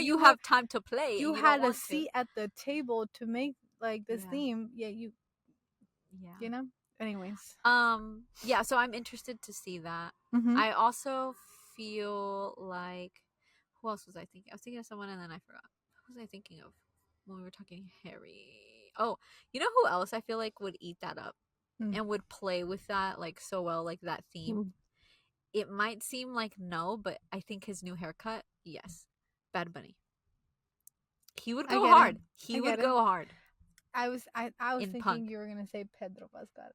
You have time to play. You had a seat at the table to make like this theme. Yeah, you know. Anyways. Yeah. So I'm interested to see that. Mm-hmm. I also feel like, who else was I thinking? I was thinking of someone and then I forgot. Who was I thinking of? when we were talking Harry. Oh, you know who else I feel like would eat that up and would play with that like so well, like that theme? It might seem like no, but I think his new haircut, yes. Bad Bunny. He would go hard. He would go hard. I was thinking punk. you were gonna say Pedro Pascal.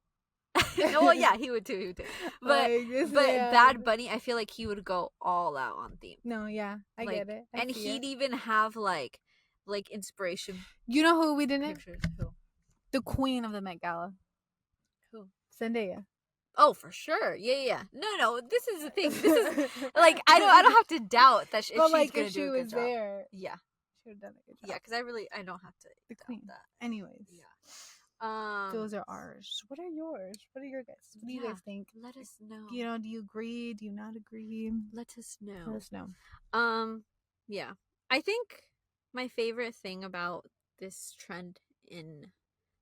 Well, yeah, he would too. But Bad Bunny, I feel like he would go all out on theme. No, yeah, I get it. And he'd even have like inspiration. You know who we didn't? Pictures. Who? The queen of the Met Gala. Who? Zendaya. Oh, for sure. Yeah. No. This is the thing. This is like I don't have to doubt that she's gonna do a good job. There. Yeah. She would have done a good job. Yeah, because I don't have to. The queen. That. Anyways. Yeah. Those are ours. What are yours? What are your guys? What do you guys think? Let us know. Do you agree? Do you not agree? Let us know. Let us know. Yeah. I think my favorite thing about this trend in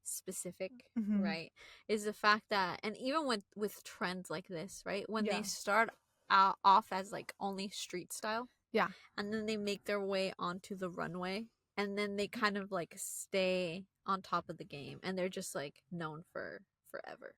specific, right, is the fact that, and even with trends like this, right, when they start off as like only street style, and then they make their way onto the runway, and then they kind of like stay on top of the game, and they're just like known for forever,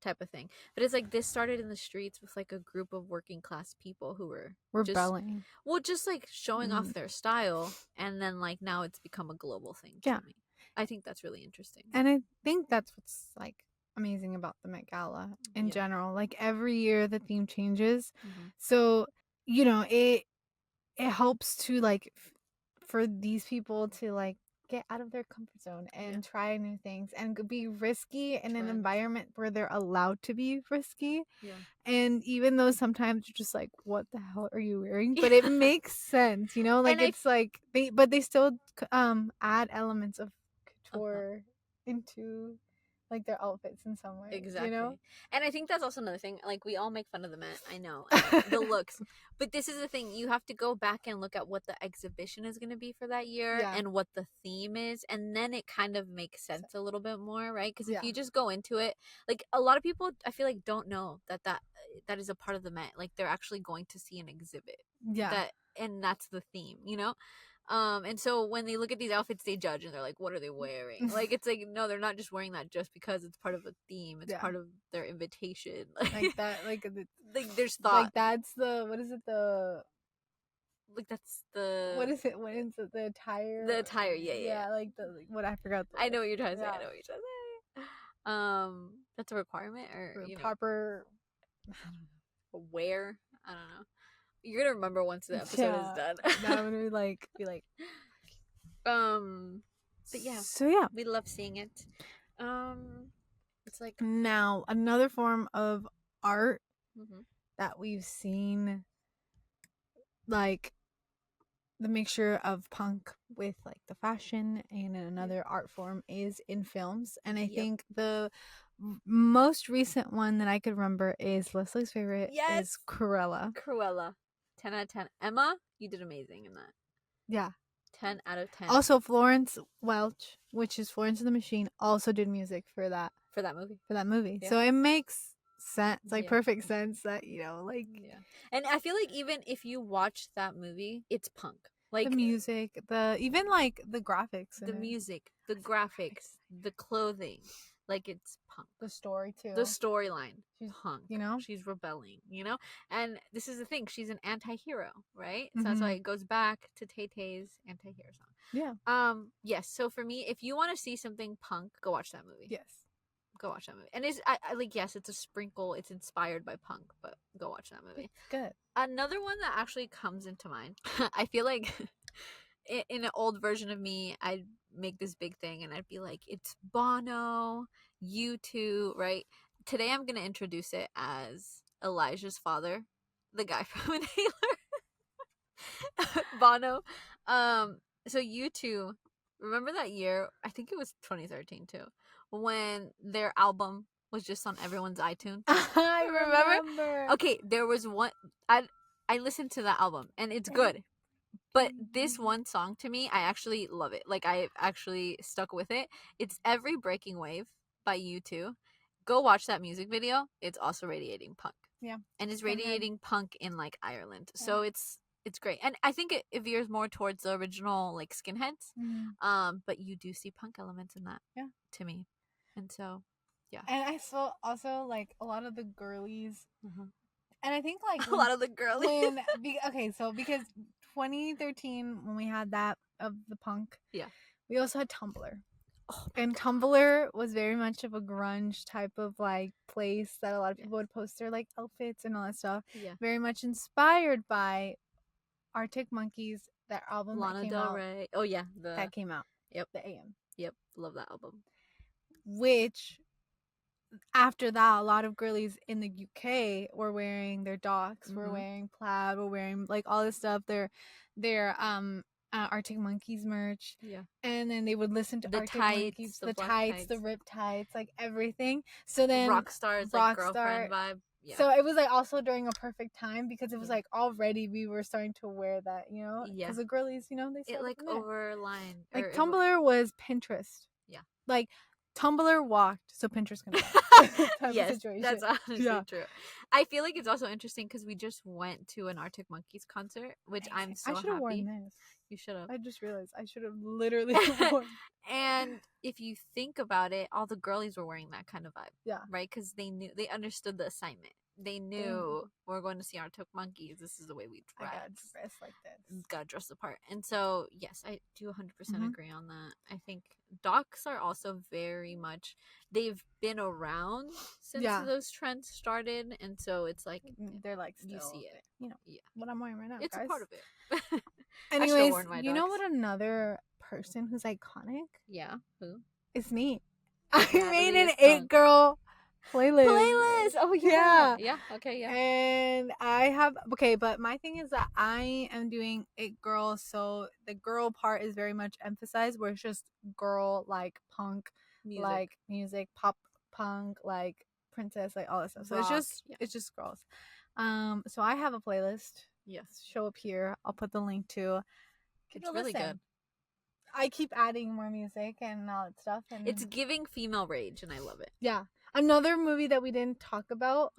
type of thing. But it's like this started in the streets with like a group of working class people who were rebelling, just like showing off their style, and then like now it's become a global thing to me. I think that's really interesting, and I think that's what's like amazing about the Met Gala in general. Like every year the theme changes, so it helps to like for these people to like get out of their comfort zone and try new things and be risky in an environment where they're allowed to be risky. And even though sometimes you're just like, what the hell are you wearing? But it makes sense, like it's like they still add elements of couture into like their outfits in some way. Exactly. And I think that's also another thing. Like we all make fun of the Met, I know, the looks. But this is the thing, you have to go back and look at what the exhibition is going to be for that year and what the theme is, and then it kind of makes sense a little bit more, right? Because if you just go into it, like a lot of people I feel like don't know that is a part of the Met. Like they're actually going to see an exhibit. And that's the theme, and so when they look at these outfits, they judge and they're like, what are they wearing? Like, it's like, no, they're not just wearing that just because it's part of a theme. It's part of their invitation. Like that, like there's thought. Like that's what is it? What is it? What is it? The attire? The attire, yeah. Like what I forgot. I know what you're trying to say. That's a requirement or proper wear. I don't know. You're gonna remember once the episode is done. That would be like. But yeah. So yeah, we love seeing it. It's like now another form of art that we've seen, like the mixture of punk with like the fashion and another art form is in films, and I think the most recent one that I could remember is Leslie's favorite is Cruella. 10 out of 10. Emma, you did amazing in that. Yeah. 10 out of 10. Also, Florence Welch, which is Florence and the Machine, also did music for that movie. Yeah. So it makes sense, like perfect sense that, like... Yeah. And I feel like even if you watch that movie, it's punk. Like the music, even like the graphics. The music, the graphics, the clothing. Like it's punk. The story too. The storyline. She's punk. She's rebelling, And this is the thing, she's an anti-hero, right? So that's why it goes back to Tay-Tay's anti-hero song. Yeah. Yes. So for me, if you want to see something punk, go watch that movie. Yes. Go watch that movie. And it's I like, yes, it's a sprinkle, it's inspired by punk, but go watch that movie. It's good. Another one that actually comes into mind. I feel like in an old version of me, I'd make this big thing and I'd be like, it's Bono, U2, right? Today I'm gonna introduce it as Elijah's father, the guy from Inhaler. Bono. So U2, remember that year, I think it was 2013 too, when their album was just on everyone's iTunes? I remember. Okay, there was one, I listened to that album and it's good. But this one song, to me, I actually love it. Like, I actually stuck with it. It's Every Breaking Wave by U2. Go watch that music video. It's also radiating punk. Yeah. And it's radiating punk in, like, Ireland. Yeah. So it's It's great, and I think it veers more towards the original like skinheads. But you do see punk elements in that. Yeah. To me, and so yeah. And I saw also like a lot of the girlies, and I think like a lot of the girlies. Because 2013 when we had that of the punk, we also had Tumblr. And Tumblr was very much of a grunge type of like place that a lot of people would post their like outfits and all that stuff. Yeah. Very much inspired by Arctic Monkeys, that album Lana that came Del out. Rey. Oh yeah, that came out. Yep. The AM. Yep. Love that album. Which after that, a lot of girlies in the UK were wearing their docks, were wearing plaid, were wearing like all this stuff. Their Arctic Monkeys merch. Yeah. And then they would listen to the Arctic tights, Monkeys, the tights, the ripped tights, like everything. So then Rockstar's like girlfriend vibe. Yeah. So it was like also during a perfect time because it was like already we were starting to wear that, you know? Yeah. Because the girlies, you know, they it like overlined. Like Tumblr was Pinterest. Yeah. Like Tumblr walked, so Pinterest can walk. Yes, that's honestly true. I feel like it's also interesting because we just went to an Arctic Monkeys concert, which I'm so happy. I should have worn this. You should have. I just realized I should have literally worn. And if you think about it, all the girlies were wearing that kind of vibe. Yeah. Right? Because they understood the assignment. They knew we're going to see Arctic Monkeys. This is the way we dress. I gotta dress like this. Gotta dress the part. And so, yes, I do 100% agree on that. I think docs are also very much, they've been around since those trends started. And so it's like, they're like, still, you see it. You know, what I'm wearing right now. It's guys. A part of it. Anyways, you know what another person who's iconic? Yeah. Who? It's me. I made an It Girl playlist. Oh yeah. Okay. And I have but my thing is that I am doing It Girl, so the girl part is very much emphasized, where it's just girl like punk music, pop punk, like princess, like all that stuff. So it's just girls. So I have a playlist. Yes. Show up here. I'll put the link to. It's really good. I keep adding more music and all that stuff, and it's giving female rage, and I love it. Yeah. Another movie that we didn't talk about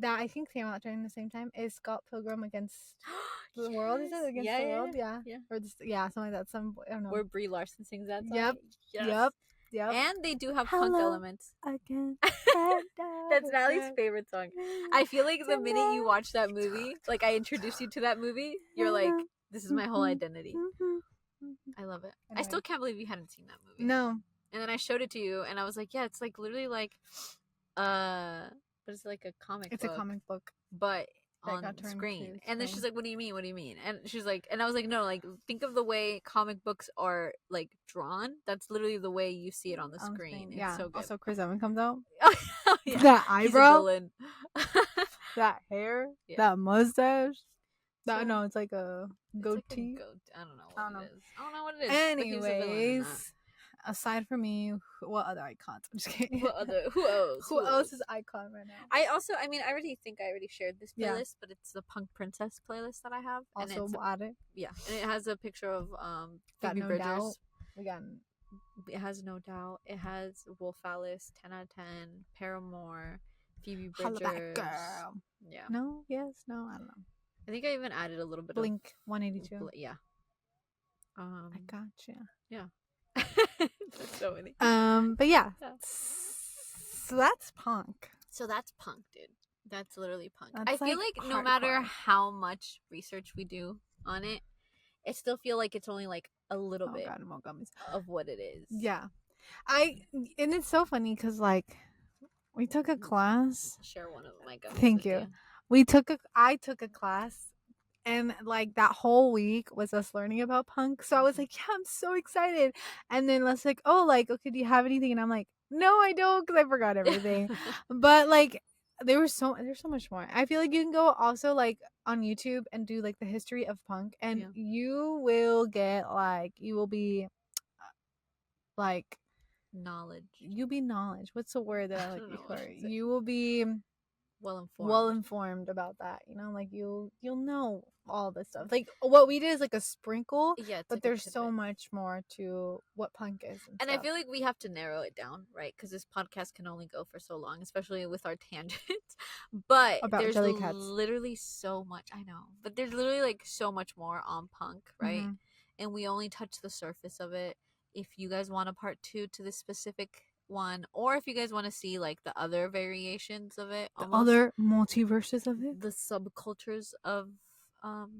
that I think came out during the same time is Scott Pilgrim Against the World. Is it Against the World? Yeah. Or something like that. I don't know. Where Brie Larson sings that song. Yep. Yes. Yep. And they do have punk elements. Again. That's Natalie's favorite song. I feel like the minute you watch that movie, like I introduced you to that movie, you're like, this is my whole identity. I love it. Anyway. I still can't believe you hadn't seen that movie. No. And then I showed it to you, and I was like, yeah, it's like literally like, but it's like a comic book. It's a comic book. But on screen. And then she's like, what do you mean? What do you mean? And she's like, and I was like, no, like, think of the way comic books are, like, drawn. That's literally the way you see it on the screen. It's so good. Also, Chris Evans comes out. Yeah. That eyebrow. That hair. Yeah. That mustache. No, it's like a goatee. I don't know what it is. I don't know what it is. Anyways, aside from me, what other icons? I'm just kidding. Who else? Who else is icon right now? I already shared this playlist, but it's the Punk Princess playlist that I have. Also, add it. Yeah, and it has a picture of Phoebe Bridgers. Doubt. It has No Doubt. It has Wolf Alice, 10 out of 10, Paramore, Phoebe Bridgers. Holla back, girl. Yeah. No. Yes. No. I don't know. I think I even added a little bit Blink of 182. Yeah. I gotcha. Yeah. That's so many. But yeah. So that's punk. Dude. That's literally punk. That's I feel like no matter how much research we do on it, I still feel like it's only like a little bit of what it is. Yeah. And it's so funny because like we took a class. I'll share one of my gummies. Thank you. I took a class, and like that whole week was us learning about punk. So I was like, yeah, I'm so excited. And then let's like, oh, like, okay, do you have anything? And I'm like, no, I don't, because I forgot everything. But like, there's so much more. I feel like you can go also like on YouTube and do like the history of punk, and you will get like, you will be like knowledge. You'll be knowledge. What's the word that I like before? You will be well informed about that, you know, like you'll know all this stuff. Like what we did is like a sprinkle, Yeah, but like there's so much more to what punk is and I stuff. feel like we have to narrow it down, right? Because this podcast can only go for so long, especially with our tangents. But About there's Jellycats. literally so much. I know, but there's literally like so much more on punk, right? Mhm. And we only touch the surface of it. If you guys want a part 2 to this specific one, or if you guys want to see like the other variations of it, The almost other multiverses of it, the subcultures of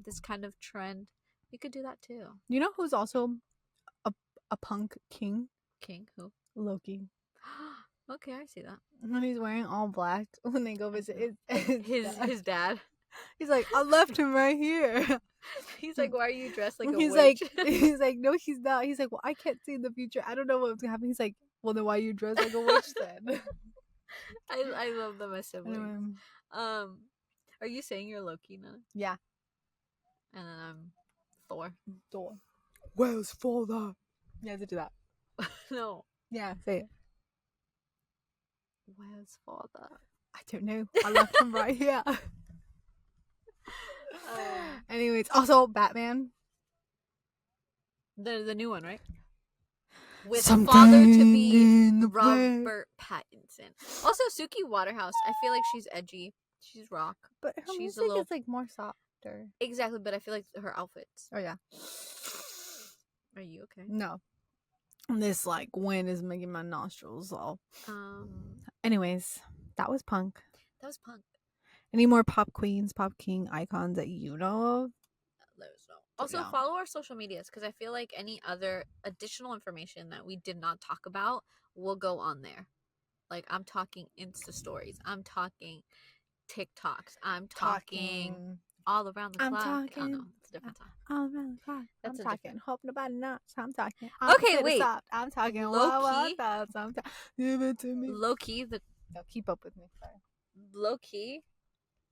this kind of trend, we could do that too. you know who's also a punk king? King who? Loki. Okay, I see that. When he's wearing all black when they go visit his dad. He's like, I left him right here. He's like, why are you dressed like a he's witch? He's like, no, he's not. He's like, well, I can't see the future. I don't know what's gonna happen. He's like, well, then why are you dressed like a witch then? I love them as siblings. Anyway. Are you saying you're Loki now? Yeah. And then I'm Thor. Thor. Where's father? You have to do that. No. Yeah, say it. Where's father? I don't know. I left him right here. Anyways, also Batman. The new one, right? With Something father to be in the Robert Pattinson. Also, Suki Waterhouse. I feel like she's edgy. She's rock. But her she's music is like more softer. Exactly, but I feel like her outfits. Oh yeah. Are you okay? No. This like wind is making my nostrils all. Anyways, that was punk. That was punk. Any more pop queens, pop king icons that you know of? Let us know. Also, follow our social medias because I feel like any other additional information that we did not talk about will go on there. Like I'm talking Insta stories. I'm talking TikToks. I'm talking all around the clock. I'm talking. Oh no, it's a different time. All around the clock. That's I'm talking. Hope nobody knocks. I'm talking. Okay, wait. I'm talking. Low-key. Give it to me. Low-key, No, keep up with me. Sorry. Low-key,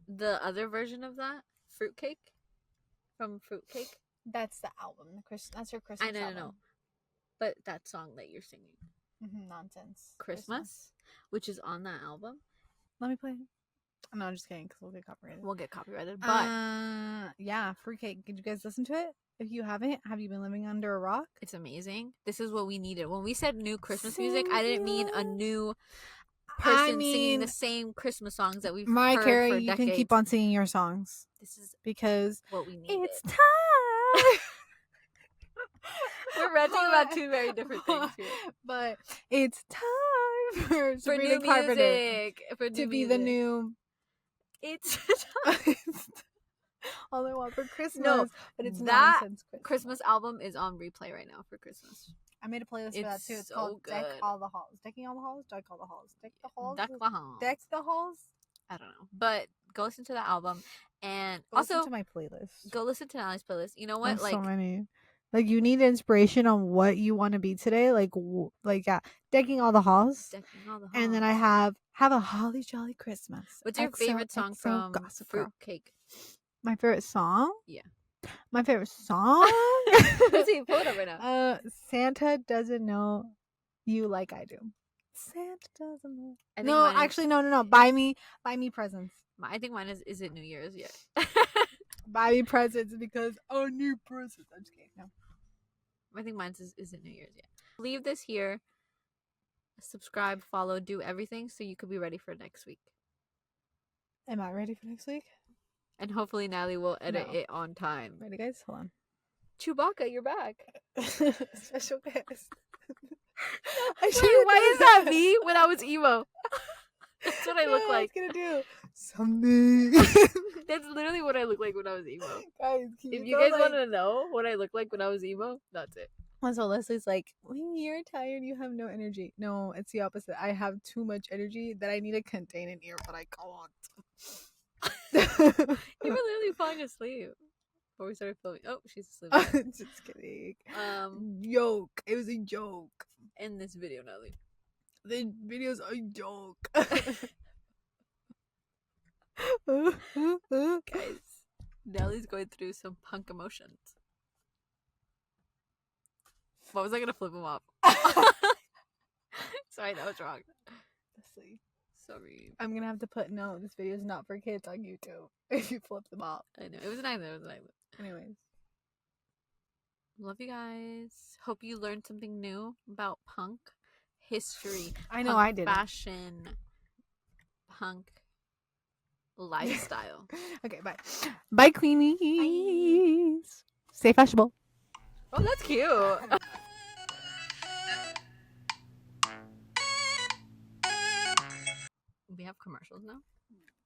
the other version of that, Fruitcake, from Fruitcake. That's the album. That's your Christmas album. I know. But that song that you're singing. Nonsense. Christmas, which is on that album. Let me play it. No, I'm just kidding because we'll get copyrighted. We'll get copyrighted. But yeah, Fruitcake. Did you guys listen to it? If you haven't, have you been living under a rock? It's amazing. This is what we needed. When we said new Christmas music, I didn't mean a new person singing the same Christmas songs that we've heard for decades. You can keep on singing your songs. This is because what we need. It's time. We're ranting about two very different things here. But it's time for new music. To be the new. It's all I want for Christmas. No, but it's that nonsense Christmas album is on replay right now for Christmas. I made a playlist for that too. It's so called good. Deck All the Halls. Decking All the Halls? Deck All the Halls. Deck the Halls? Deck the Halls. Deck the Halls? I don't know. But go listen to that album. And go also listen to my playlist. Go listen to Natalie's playlist. You know what? There's so many. Like you need inspiration on what you want to be today. Like yeah, Decking All the Halls. Decking All the Halls. And then I have a holly jolly Christmas. What's your favorite song from Fruitcake? My favorite song? Yeah. My favorite song? Let's see, pull it up right now. Santa doesn't know you like I do. Santa doesn't know. No, actually, no. Buy me presents. I think mine is it New Year's yet? Buy me presents because I need presents. I'm just kidding. No. I think mine is it New Year's yet. Leave this here. Subscribe, follow, do everything so you could be ready for next week. Am I ready for next week? And hopefully Natalie will edit it on time. Ready, guys? Hold on. Chewbacca, you're back. Special guest. Wait, why is that me when I was emo? That's what I look like. I was gonna do something. That's literally what I look like when I was emo. Guys, if you guys want to know what I look like when I was emo, that's it. Also, Leslie's like, when you're tired, you have no energy. No, it's the opposite. I have too much energy that I need to contain in here, but I can't. You were literally falling asleep before we started filming. Oh, she's asleep. Just kidding. Joke. It was a joke. In this video, Natalie. The video's a joke. Guys, Nellie's going through some punk emotions. What was I gonna flip him off? Sorry, that was wrong. Sorry. I'm gonna have to put no, this video is not for kids on YouTube if you flip them off. I know. It was an island. It was an island. Anyways. Love you guys. Hope you learned something new about punk history. I know punk I did. Fashion. Punk lifestyle. Okay, bye. Bye, Queenies. Stay fashionable. Oh, that's cute. We have commercials now.